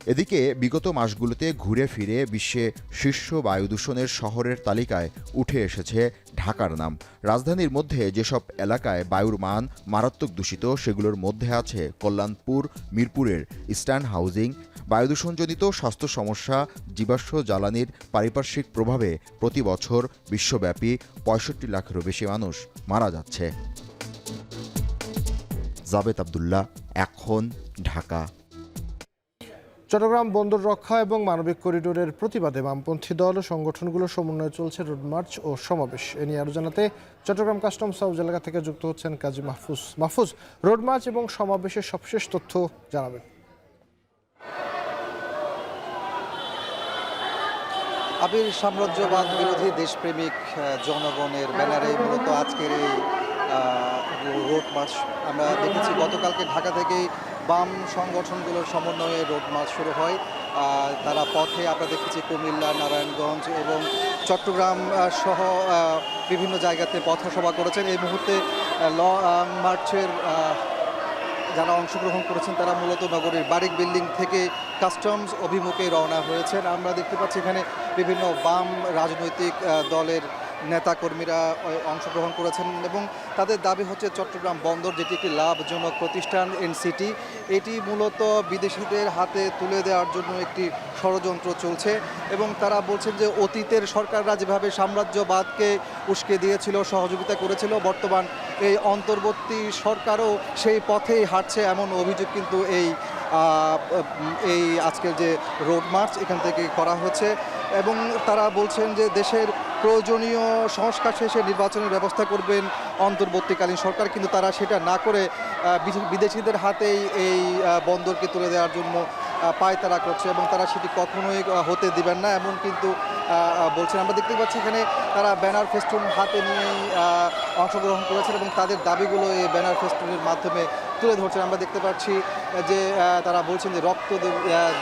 এদিকে বিগত মাসগুলোতে ঘুরে ফিরে বিশ্বে শীর্ষ বায়ু দূষণের শহরের তালিকায় উঠে এসেছে ঢাকার নাম। রাজধানীর মধ্যে যেসব এলাকায় বায়ুর মান মারাত্মক দূষিত সেগুলোর মধ্যে আছে কল্যাণপুর, মিরপুরের ইস্টার্ন হাউজিং। বায়ুদূষণজনিত স্বাস্থ্য সমস্যা, জীবাশ্ম জ্বালানির পারিপার্শ্বিক প্রভাবে প্রতি বছর বিশ্বব্যাপী ৬৫ লাখেরও বেশি মানুষ মারা যাচ্ছে। জাবেদ আব্দুল্লাহ, এখন, ঢাকা। চট্টগ্রাম বন্দর রক্ষা এবং মানবিক করিডোরের প্রতিবাদে বামপন্থী দল ও সংগঠনগুলোর সমন্বয়ে চলছে রোড মার্চ ও সমাবেশ। এ নিয়ে আরও জানাতে চট্টগ্রাম কাস্টমস হাউস এলাকা থেকে যুক্ত হচ্ছেন কাজী মাহফুজ। মাহফুজ, রোড মার্চ এবং সমাবেশের সবশেষ তথ্য জানাবেন। আবির সাম্রাজ্যবাদ বিরোধী দেশপ্রেমিক জনগণের ব্যানারে মূলত আজকের এই রোড মার্চ আমরা দেখেছি। গতকালকে ঢাকা থেকেই বাম সংগঠনগুলোর সমন্বয়ে রোড মার্চ শুরু হয়। তারা পথে আমরা দেখেছি কুমিল্লা, নারায়ণগঞ্জ এবং চট্টগ্রাম সহ বিভিন্ন জায়গাতে পথসভা করেছেন। এই মুহূর্তে মার্চের যারা অংশগ্রহণ করেছেন তারা মূলত নগরীর বারিক বিল্ডিং থেকে কাস্টমস অভিমুখে রওনা হয়েছেন। আমরা দেখতে পাচ্ছি এখানে বিভিন্ন বাম রাজনৈতিক দলের নেতাকর্মীরা অংশগ্রহণ করেছেন এবং তাদের দাবি হচ্ছে চট্টগ্রাম বন্দর, যেটি একটি লাভজনক প্রতিষ্ঠান এনসিটি, এটি মূলত বিদেশিদের হাতে তুলে দেওয়ার জন্য একটি ষড়যন্ত্র চলছে এবং তারা বলছেন যে অতীতের সরকাররা যেভাবে সাম্রাজ্যবাদকে উস্কে দিয়েছিল, সহযোগিতা করেছিল, বর্তমান এই অন্তর্বর্তী সরকারও সেই পথেই হাঁটছে, এমন অভিযোগ কিন্তু এই আজকের যে রোড মার্চ এখান থেকে করা হচ্ছে। এবং তারা বলছেন যে দেশের প্রয়োজনীয় সংস্কার শেষে নির্বাচনের ব্যবস্থা করবেন অন্তর্বর্তীকালীন সরকার, কিন্তু তারা সেটা না করে বিদেশিদের হাতেই এই বন্দরকে তুলে দেওয়ার জন্য পায়তারা করছে এবং তারা সেটি কখনোই হতে দিবেন না, এমন কিন্তু বলছেন। আমরা দেখতে পাচ্ছি এখানে তারা ব্যানার ফেস্টুন হাতে নিয়েই অংশগ্রহণ করেছেন এবং তাদের দাবিগুলো এই ব্যানার ফেস্টুনের মাধ্যমে তুলে ধরছেন। আমরা দেখতে পাচ্ছি যে তারা বলছেন যে রক্ত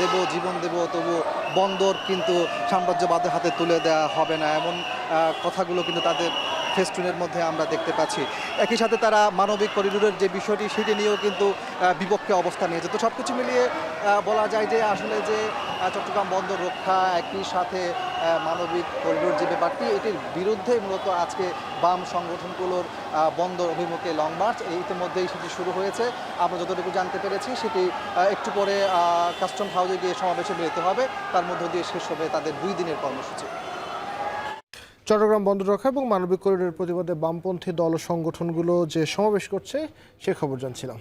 দেব, জীবন দেব, তবু বন্দর কিন্তু সাম্রাজ্যবাদের হাতে তুলে দেওয়া হবে না, এমন কথাগুলো কিন্তু তাদের ফেস্টুনের মধ্যে আমরা দেখতে পাচ্ছি। একই সাথে তারা মানবিক করিডোরের যে বিষয়টি সেটি নিয়েও কিন্তু বিপক্ষে অবস্থান নিয়েছে। তো সব কিছু মিলিয়ে বলা যায় যে আসলে যে চট্টগ্রাম বন্দর রক্ষা, একই সাথে মানবিক করিডোর যে ব্যাপারটি, এটির বিরুদ্ধে মূলত আজকে বাম সংগঠনগুলোর বন্দর অভিমুখে লং মার্চ ইতিমধ্যেই সেটি শুরু হয়েছে। আমরা যতটুকু জানতে পেরেছি সেটি একটু পরে কাস্টম হাউসে গিয়ে সমাবেশে মিলিত হবে, তার মধ্য দিয়ে শেষ হবে তাদের 2 দিনের কর্মসূচি। চট্টগ্রাম বন্দর রক্ষা এবং মানবিক করিডোরের প্রতিবাদে বামপন্থী দল ও সংগঠনগুলো যে সমাবেশ করছে সে খবর জানছিলাম।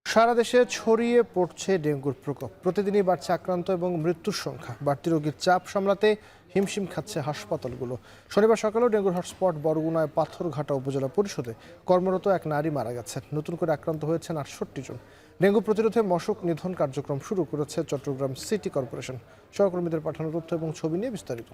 সারা দেশে ছড়িয়ে পড়ছে ডেঙ্গুর প্রকোপ। প্রতিদিনই বাড়ছে আক্রান্ত এবং মৃত্যুর সংখ্যা। বাড়তি রোগীর চাপ সামলাতে হিমশিম খাচ্ছে হাসপাতালগুলো। শনিবার সকালেও ডেঙ্গুর হটস্পট বরগুনায় পাথরঘাটা উপজেলা পরিষদে কর্মরত এক নারী মারা গেছেন। নতুন করে আক্রান্ত হয়েছেন 68 জন। ডেঙ্গু প্রতিরোধে মশক নিধন কার্যক্রম শুরু করেছে চট্টগ্রাম সিটি কর্পোরেশন। সহকর্মীদের পাঠানো তথ্য এবং ছবি নিয়ে বিস্তারিত।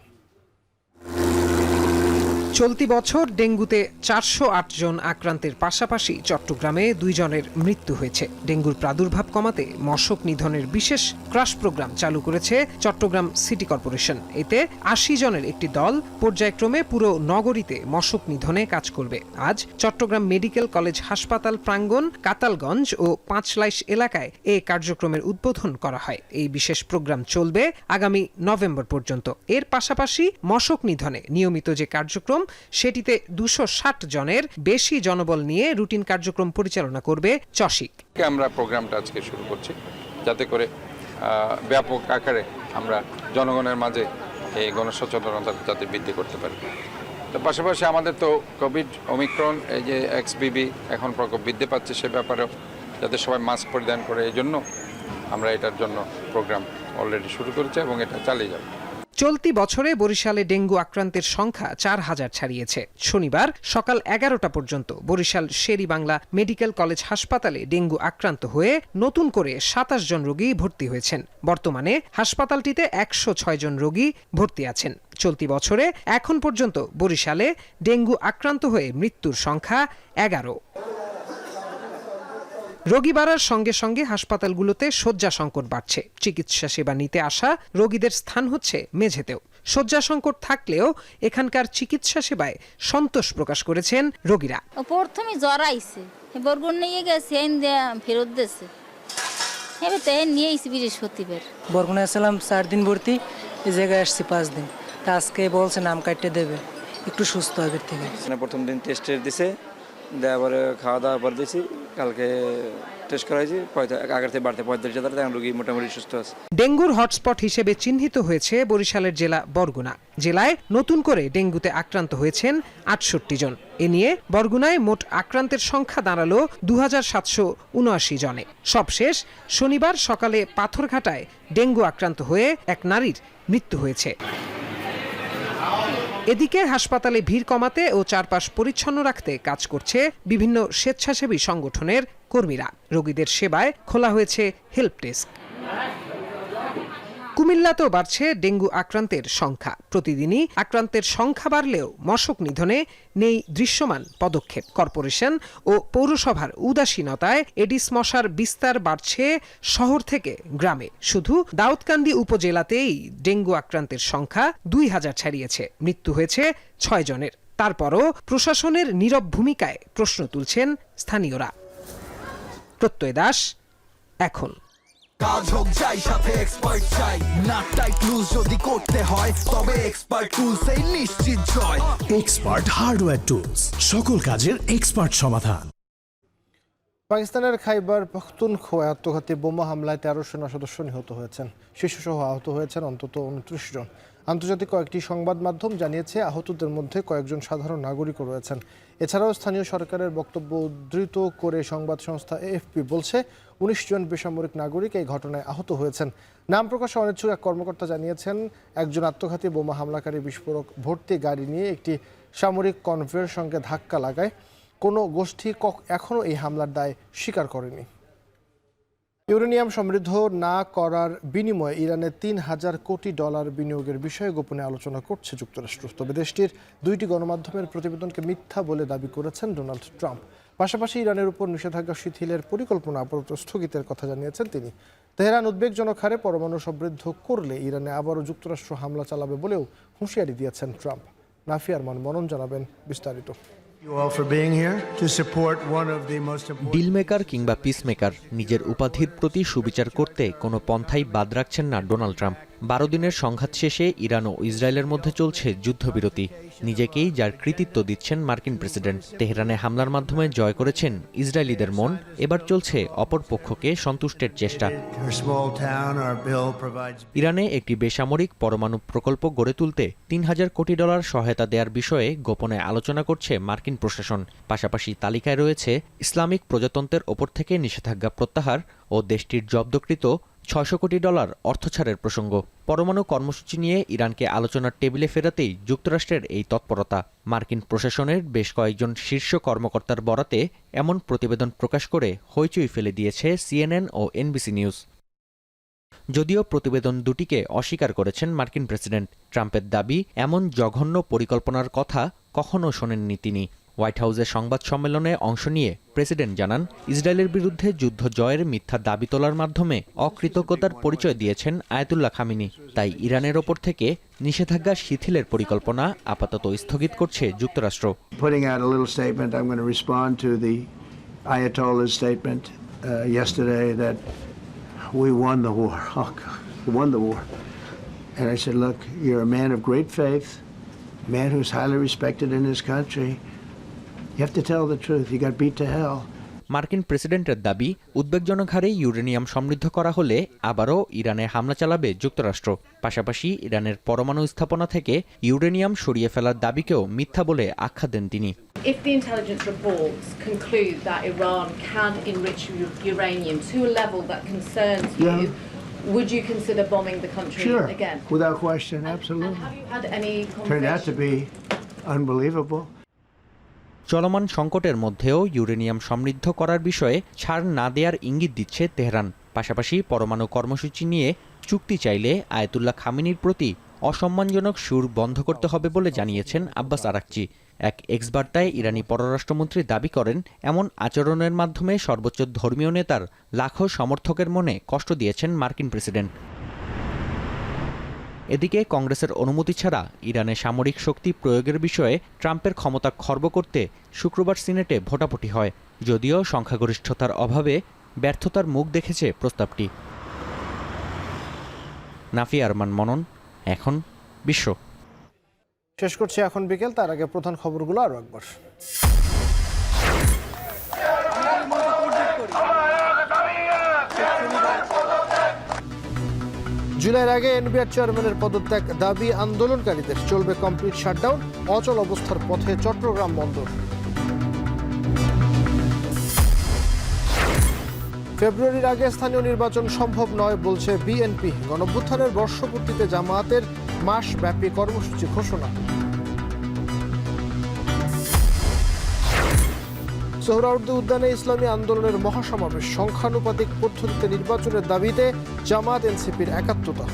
চলতি বছর ডেঙ্গুতে 408 জন আক্রান্তের পাশাপাশি চট্টগ্রামে 2 জনের মৃত্যু হয়েছে। ডেঙ্গুর প্রাদুর্ভাব কমাতে মশক নিধনের বিশেষ ক্রাশ প্রোগ্রাম চালু করেছে চট্টগ্রাম সিটি কর্পোরেশন। এতে 80 জনের একটি দল পর্যায়ক্রমে পুরো নগরীতে মশক নিধনে কাজ করবে। আজ চট্টগ্রাম মেডিকেল কলেজ হাসপাতাল প্রাঙ্গণ, কাতালগঞ্জ ও পাঁচলাইশ এলাকায় এই কার্যক্রমের উদ্বোধন করা হয়। এই বিশেষ প্রোগ্রাম চলবে আগামী নভেম্বর পর্যন্ত। এর পাশাপাশি মশক নিধনে নিয়মিত যে কার্যক্রম, সেটিতে 260 জনের বেশি জনবল নিয়ে রুটিন কার্যক্রম পরিচালনা করবে চসিক। আমরা প্রোগ্রামটা আজকে শুরু করছি যাতে করে ব্যাপক আকারে আমরা জনগণের মাঝে এই গণসচেতনতা যাতে বৃদ্ধি করতে পারি। তো পাশাপাশি আমাদের তো কোভিড ওমিক্রন এই যে XBB এখন প্রকোপ বৃদ্ধি পাচ্ছে, সে ব্যাপারেও যাতে সবাই মাস্ক পরিধান করে, এই জন্য আমরা এটার জন্য প্রোগ্রাম অলরেডি শুরু করেছি এবং এটা চালিয়ে যাব। চলতি বছরে বরিশালে ডেঙ্গু আক্রান্তের সংখ্যা 4000 ছাড়িয়েছে। শনিবার সকাল 11টা পর্যন্ত বরিশাল শের-ই-বাংলা মেডিকেল কলেজ হাসপাতালে ডেঙ্গু আক্রান্ত হয়ে নতুন করে 27 জন রোগী ভর্তি হয়েছেন। বর্তমানে হাসপাতালটিতে 106 জন রোগী ভর্তি আছেন। চলতি বছরে এখন পর্যন্ত বরিশালে ডেঙ্গু আক্রান্ত হয়ে মৃত্যুর সংখ্যা 11। রোগী বাড়ার সঙ্গে সঙ্গে হাসপাতালগুলোতে শয্যা সংকট বাড়ছে। চিকিৎসা সেবা নিতে আসা রোগীদের স্থান হচ্ছে মেঝেতেও। শয্যা সংকট থাকলেও এখানকার চিকিৎসা সেবায় সন্তোষ প্রকাশ করেছেন রোগীরা। প্রথমে জ্বর আইছে, বরগুন নিয়ে গেছে, ফেরত দিয়েছে। এবার তাই নিয়ে এসেছি বৃহস্পতিবার। বরগুনা আসলাম 4 দিন ভর্তি, এই জায়গায় আসছি 5 দিন। তা আজকে বলছে নাম কাটতে দেবে, একটু সুস্থ হবে থেকে। প্রথম দিন টেস্টের দিছে, দেওয়ার পরে খাওয়া দাওয়া পর দিয়েছি, কালকে টেস্ট করাইছি, আগের থেকে বাড়তে 35,000, এখন রোগী মোটামুটি সুস্থ আছে। ডেঙ্গুর হটস্পট হিসেবে চিহ্নিত হয়েছে বরিশালের জেলা বরগুনা। জেলায় নতুন করে ডেঙ্গুতে আক্রান্ত হয়েছেন 68 জন। এ নিয়ে বরগুনায় মোট আক্রান্তের সংখ্যা দাঁড়ালো 2779 জনে। সবশেষ শনিবার সকালে পাথরঘাটায় ডেঙ্গু আক্রান্ত হয়ে এক নারীর মৃত্যু হয়েছে। এদিকে হাসপাতালে ভিড় কমাতে ও চারপাশ পরিচ্ছন্ন রাখতে কাজ করছে বিভিন্ন স্বেচ্ছাসেবী সংগঠনের কর্মীরা। রোগীদের সেবায় খোলা হয়েছে হেল্প ডেস্ক। কুমিল্লাতেও বাড়ছে ডেঙ্গু আক্রান্তের সংখ্যা। প্রতিদিনই আক্রান্তের সংখ্যা বাড়লেও মশক নিধনে নেই দৃশ্যমান পদক্ষেপ। কর্পোরেশন ও পৌরসভার উদাসীনতায় এডিস মশার বিস্তার বাড়ছে শহর থেকে গ্রামে। শুধু দাউদকান্দি উপজেলাতেই ডেঙ্গু আক্রান্তের সংখ্যা 2000 ছাড়িয়েছে। মৃত্যু হয়েছে 6 জনের। তারপরও প্রশাসনের নীরব ভূমিকায় প্রশ্ন তুলছেন স্থানীয়রা। প্রত্যয় দাস, এখন। কাজ হোক যাই সাথে এক্সপার্ট চাই, না টাইট লুজ যদি করতে হয় তবে এক্সপার্ট টুলস এই নিশ্চিত জয়। এক্সপার্ট হার্ডওয়্যার টুলস, সকল কাজের এক্সপার্ট সমাধান। পাকিস্তানের খাইবার পখতুনখোয়ায় আত্মঘাতী বোমা হামলায় 13 সেনা সদস্য নিহত হয়েছেন। শিশুসহ আহত হয়েছেন অন্তত 29 জন। আন্তর্জাতিক কয়েকটি সংবাদ মাধ্যম জানিয়েছে আহতদের মধ্যে কয়েকজন সাধারণ নাগরিকও রয়েছেন। এছাড়াও স্থানীয় সরকারের বক্তব্য উদ্ধৃত করে সংবাদ সংস্থা এএফপি বলছে 19 জন বেসামরিক নাগরিক এই ঘটনায় আহত হয়েছেন। নাম প্রকাশে অনিচ্ছুক এক কর্মকর্তা জানিয়েছেন, একজন আত্মঘাতী বোমা হামলাকারী বিস্ফোরক ভর্তি গাড়ি নিয়ে একটি সামরিক কনভয়ের সঙ্গে ধাক্কা লাগায়। কোনো গোষ্ঠী এখনও এই হামলার দায় স্বীকার করেনি। ইউরেনিয়াম সমৃদ্ধ না করার বিনিময়ে ইরানের $3000 কোটি বিনিয়োগের বিষয়ে গোপনে আলোচনা করছে যুক্তরাষ্ট্র। তবে দেশটির 2টি গণমাধ্যমের প্রতিবেদনকে মিথ্যা বলে দাবি করেছেন ডোনাল্ড ট্রাম্প। পাশাপাশি ইরানের উপর নিষেধাজ্ঞা শিথিলের পরিকল্পনা আপাতত স্থগিতের কথা জানিয়েছেন তিনি। তেহরান উদ্বেগজনক হারে পরমাণু সমৃদ্ধ করলে ইরানে আবারও যুক্তরাষ্ট্র হামলা চালাবে বলেও হুঁশিয়ারি দিয়েছেন ট্রাম্প। নাফিয়ার মনন জানাবেন বিস্তারিত। ডিলমেকার কিংবা পিসমেকার, নিজের উপাধির প্রতি সুবিচার করতে কোনো পন্থাই বাদ রাখছেন না ডোনাল্ড ট্রাম্প। 12 দিনের সংঘাত শেষে ইরান ও ইসরায়েলের মধ্যে চলছে যুদ্ধবিরতি। নিজেকেই যার কৃতিত্ব দিচ্ছেন মার্কিন প্রেসিডেন্ট। তেহরানে হামলার মাধ্যমে জয় করেছেন ইসরায়েলিদের মন। এবার চলছে অপর পক্ষকে সন্তুষ্টের চেষ্টা। ইরানে একটি বেসামরিক পরমাণু প্রকল্প গড়ে তুলতে $3000 কোটি সহায়তা দেওয়ার বিষয়ে গোপনে আলোচনা করছে মার্কিন প্রশাসন। পাশাপাশি তালিকায় রয়েছে ইসলামিক প্রজাতন্ত্রের ওপর থেকে নিষেধাজ্ঞা প্রত্যাহার ও দেশটির জব্দকৃত $600 কোটি অর্থছাড়ের প্রসঙ্গ। পরমাণু কর্মসূচি নিয়ে ইরানকে আলোচনার টেবিলে ফেরাতেই যুক্তরাষ্ট্রের এই তৎপরতা। মার্কিন প্রশাসনের বেশ কয়েকজন শীর্ষ কর্মকর্তার বরাতে এমন প্রতিবেদন প্রকাশ করে হইচই ফেলে দিয়েছে CNN ও NBC নিউজ। যদিও প্রতিবেদন দুটিকে অস্বীকার করেছেন মার্কিন প্রেসিডেন্ট। ট্রাম্পের দাবি, এমন জঘন্য পরিকল্পনার কথা কখনো শোনেননি তিনি। হোয়াইট হাউসের সংবাদ সম্মেলনে অংশ নিয়ে প্রেসিডেন্ট জানান, ইসরায়েলের বিরুদ্ধে যুদ্ধ জয়ের মিথ্যা দাবি তোলার মাধ্যমে অকৃতজ্ঞতার পরিচয় দিয়েছেন আয়াতুল্লাহ খামিনি। তাই ইরানের ওপর থেকে নিষেধাজ্ঞা শিথিলের পরিকল্পনা আপাতত স্থগিত করছে যুক্তরাষ্ট্র। We won the war. We won the war. And I said, look, you're a man of great faith, a man who's highly respected in his country. You have to tell the truth. You got beat to hell. মার্কিন প্রেসিডেন্টের দাবি, উদ্বেগজনক হারে uranium সমৃদ্ধ করা হলে আবারও ইরানে হামলা চালাবে যুক্তরাষ্ট্র। পাশাপাশি ইরানের পরমাণু স্থাপনা থেকে ইউরেনিয়াম সরিয়ে ফেলার দাবিকেও মিথ্যা বলে আখ্যা দেন তিনি। If the intelligence reports conclude that Iran can enrich uranium to a level that concerns you, would you consider bombing the country again? Sure, without question, absolutely. Have you had any conversations? Turned out to be unbelievable. চলমান সংকটের মধ্যেও uranium সমৃদ্ধ করার বিষয়ে ছাড় না দেওয়ার ইঙ্গিত দিচ্ছে তেহরান। পাশাপাশি পরমাণু কর্মসূচি নিয়ে চুক্তি চাইলে আয়াতুল্লাহ খামেনির প্রতি অসম্মানজনক সুর বন্ধ করতে হবে বলে জানিয়েছেন আব্বাস আরাকচি। এক এক্স বার্তায় ইরানি পররাষ্ট্রমন্ত্রী দাবি করেন, এমন আচরণের মাধ্যমে সর্বোচ্চ ধর্মীয় নেতার লাখো সমর্থকের মনে কষ্ট দিয়েছেন মার্কিন প্রেসিডেন্ট। এদিকে কংগ্রেসের অনুমতি ছাড়া ইরানে সামরিক শক্তি প্রয়োগের বিষয়ে ট্রাম্পের ক্ষমতা খর্ব করতে শুক্রবার সিনেটে ভোটাভুটি হয়। যদিও সংখ্যাগরিষ্ঠতার অভাবে ব্যর্থতার মুখ দেখেছে প্রস্তাবটি। নাফি আরমান মনন, এখন বিশ্ব। শেষ করছি এখন বিকেল, তার আগে প্রধান খবরগুলো আরও একবার। জুলাইয়ের আগে এনবিআর চেয়ারম্যানের পদত্যাগ দাবি আন্দোলনকারীদের, চলবে কমপ্লিট শাটডাউন, অচল অবস্থার পথে চট্টগ্রাম বন্দর। ফেব্রুয়ারির আগে স্থানীয় নির্বাচন সম্ভব নয় বলছে বিএনপি, গণঅভ্যুত্থানের বর্ষপূর্তিতে জামায়াতের মাসব্যাপী কর্মসূচি ঘোষণা। সোহরাওয়ার্দী উদ্যানে ইসলামী আন্দোলনের মহাসমাবেশ, সংখ্যানুপাতিক পদ্ধতিতে নির্বাচনের দাবিতে জামায়াত এনসিপির একাত্মতা।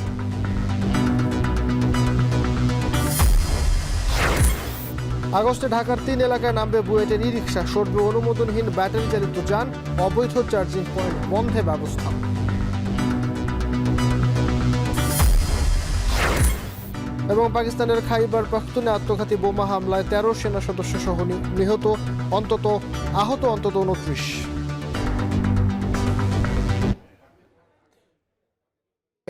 আগস্টে ঢাকার 3 এলাকায় নামবে বুয়েটের ই-রিকশা, সরবে অনুমোদনহীন ব্যাটারি চালিত যান, অবৈধ চার্জিং পয়েন্ট বন্ধে ব্যবস্থা। এবং পাকিস্তানের খাইবার পাখতুনে আত্মঘাতী বোমা হামলায় 13 সেনা সদস্য সহ নিহত, আহত অন্তত 29।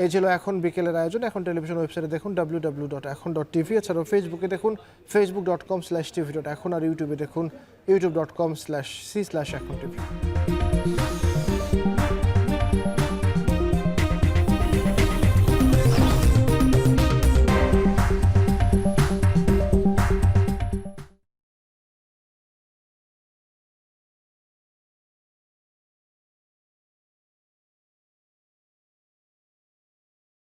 এই ছিল এখন বিকেলের আয়োজন। এখন টেলিভিশন ওয়েবসাইটে দেখুন www.ekhon.tv, এছাড়াও ফেসবুকে দেখুন facebook.com/tv.ekhon, আর ইউটিউবে দেখুন youtube.com/c/ekhon tv।